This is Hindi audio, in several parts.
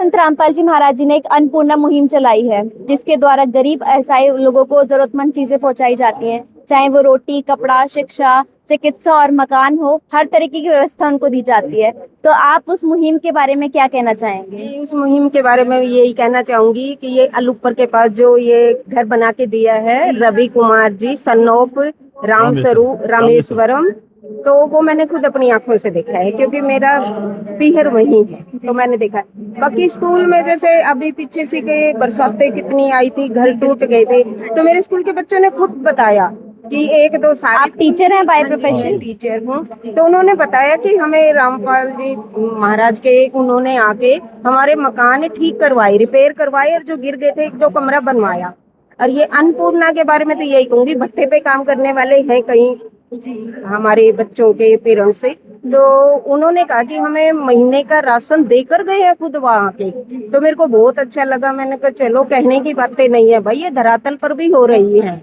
संत रामपाल जी महाराज जी ने एक अन्नपूर्णा मुहिम चलाई है, जिसके द्वारा गरीब असहाय लोगों को जरूरतमंद चीजें पहुंचाई जाती हैं, चाहे वो रोटी, कपड़ा, शिक्षा, चिकित्सा और मकान हो, हर तरीके की व्यवस्था उनको दी जाती है। तो आप उस मुहिम के बारे में क्या कहना चाहेंगे? उस मुहिम के बारे में यही कहना चाहूंगी कि ये अलूपर के पास जो ये घर बना के दिया है रवि कुमार जी, सन ऑफ रामेश्वरम, तो वो मैंने खुद अपनी आंखों से देखा है, क्योंकि मेरा पीहर वही है, तो मैंने देखा है। बाकी स्कूल में जैसे अभी पीछे से गए बरसातें कितनी आई थी, घर टूट गए थे, तो मेरे स्कूल के बच्चों ने खुद बताया कि एक दो साल। आप टीचर हैं बाय प्रोफेशन? टीचर हूँ। तो उन्होंने बताया कि हमें रामपाल जी महाराज के उन्होंने आके हमारे मकान ठीक करवाए, रिपेयर करवाए, और जो गिर गए थे एक दो कमरा बनवाया। और ये अन्नपूर्णा के बारे में तो यही कहूंगी, भट्टे पे काम करने वाले हैं कहीं हमारे बच्चों के पेरेंट्स से, तो उन्होंने कहा कि हमें महीने का राशन देकर गए हैं खुद वहाँ के। तो मेरे को बहुत अच्छा लगा। मैंने कहा चलो, कहने की बातें नहीं है भाई, ये धरातल पर भी हो रही है।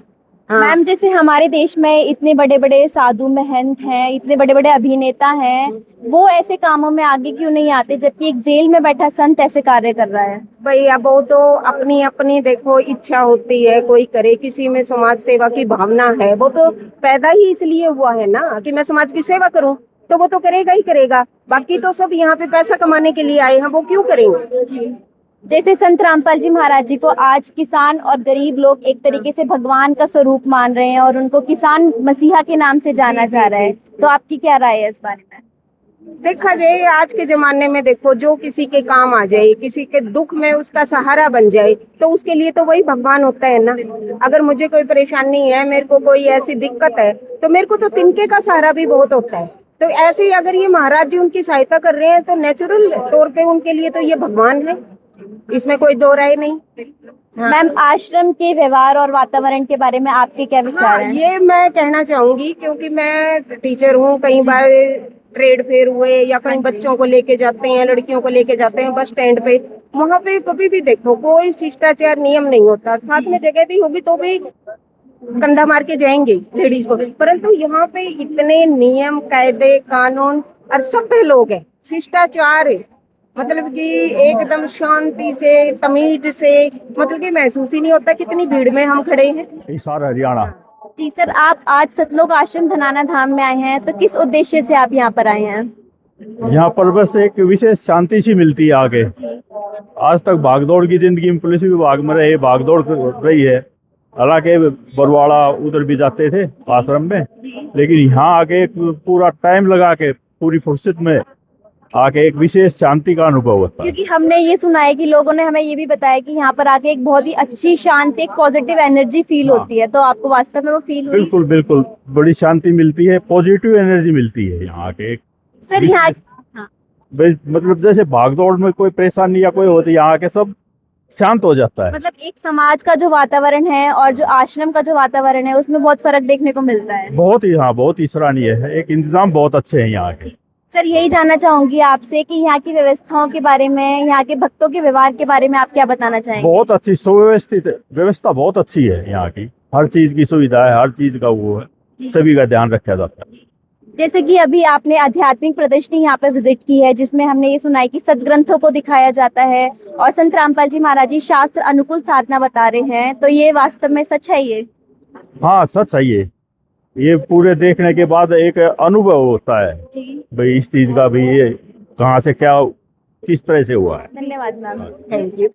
हाँ। मैम, जैसे हमारे देश में इतने बड़े बड़े साधु महंत हैं, इतने बड़े बड़े अभिनेता हैं, वो ऐसे कामों में आगे क्यों नहीं आते, जबकि एक जेल में बैठा संत ऐसे कार्य कर रहा है? भाई अब वो तो अपनी अपनी देखो इच्छा होती है, कोई करे, किसी में समाज सेवा की भावना है, वो तो पैदा ही इसलिए हुआ है ना कि मैं समाज की सेवा करूं, तो वो तो करेगा ही करेगा। बाकी तो सब यहाँ पे पैसा कमाने के लिए आए हैं, वो क्यों करेंगे? जैसे संत रामपाल जी महाराज जी को आज किसान और गरीब लोग एक तरीके से भगवान का स्वरूप मान रहे हैं और उनको किसान मसीहा के नाम से जाना जा रहा है, तो आपकी क्या राय है इस बारे में? देखा जाए आज के जमाने में, देखो जो किसी के काम आ जाए, किसी के दुख में उसका सहारा बन जाए, तो उसके लिए तो वही भगवान होता है ना। अगर मुझे कोई परेशानी है, मेरे को कोई ऐसी दिक्कत है, तो मेरे को तो तिनके का सहारा भी बहुत होता है। तो ऐसे ही अगर ये महाराज जी उनकी सहायता कर रहे हैं, तो नेचुरल तौर पे उनके लिए तो ये भगवान है, इसमें कोई दो राय नहीं। हाँ। मैम, आश्रम के व्यवहार और वातावरण के बारे में आपके क्या विचार हैं? ये मैं कहना चाहूंगी, क्योंकि मैं टीचर हूँ, कई बार ट्रेड फेयर हुए या कहीं बच्चों को लेके जाते हैं, लड़कियों को लेके जाते हैं बस स्टैंड पे, वहाँ पे कभी भी देखो कोई शिष्टाचार नियम नहीं होता। साथ में जगह भी होगी तो भी कंधा मार के जाएंगे लेडीज को, परंतु यहाँ पे इतने नियम, कायदे, कानून और सभ्य लोग हैं, शिष्टाचार है, मतलब कि एकदम शांति से, तमीज से, मतलब कि महसूस ही नहीं होता कितनी भीड़ में हम खड़े हैं। हिसार हरियाणा। जी सर, आप आज सतलोक आश्रम धनाना धाम में आए हैं, तो किस उद्देश्य से आप यहाँ पर आए हैं? यहाँ पर बस एक विशेष शांति सी मिलती है आगे। आज तक भागदौड़ की जिंदगी में पुलिस विभाग में रहे, भागदौड़ रही है। हालांकि बरवाड़ा उधर भी जाते थे आश्रम में, लेकिन यहाँ आके पूरा टाइम लगा के पूरी फुर्सत में आके एक विशेष शांति का अनुभव होता है। क्योंकि हमने ये सुना है कि लोगों ने हमें ये भी बताया कि यहाँ पर आके एक बहुत ही अच्छी शांति, एक पॉजिटिव एनर्जी फील होती है, तो आपको वास्तव में वो फील हुई? बिल्कुल बिल्कुल, बड़ी शांति मिलती है, पॉजिटिव एनर्जी मिलती है यहाँ आके। सर यहाँ मतलब जैसे भागदौड़ में कोई परेशानी या कोई होती है, यहाँ आके सब शांत हो जाता है। मतलब एक समाज का जो वातावरण है और जो आश्रम का जो वातावरण है, उसमें बहुत फर्क देखने को मिलता है। बहुत ही, हाँ, बहुत ही सराहनीय है। एक इंतजाम बहुत अच्छे हैं यहाँ के। सर, यही जानना चाहूंगी आपसे कि यहाँ की व्यवस्थाओं के बारे में, यहाँ के भक्तों के व्यवहार के बारे में आप क्या बताना चाहेंगे? बहुत अच्छी सुव्यवस्थित व्यवस्था, बहुत अच्छी है यहाँ की। हर चीज की सुविधा है, हर चीज का वो है, सभी का ध्यान रखा जाता है। जैसे कि अभी आपने आध्यात्मिक प्रदर्शनी यहाँ पे विजिट की है, जिसमें हमने ये सुना है कि सदग्रंथों को दिखाया जाता है और संत रामपाल जी महाराज जी शास्त्र अनुकूल साधना बता रहे हैं, तो ये वास्तव में सच है? ये हाँ, सच है। ये पूरे देखने के बाद एक अनुभव होता है भाई इस चीज का भी, ये कहाँ से क्या किस तरह से हुआ है। धन्यवाद मैम। Thank you.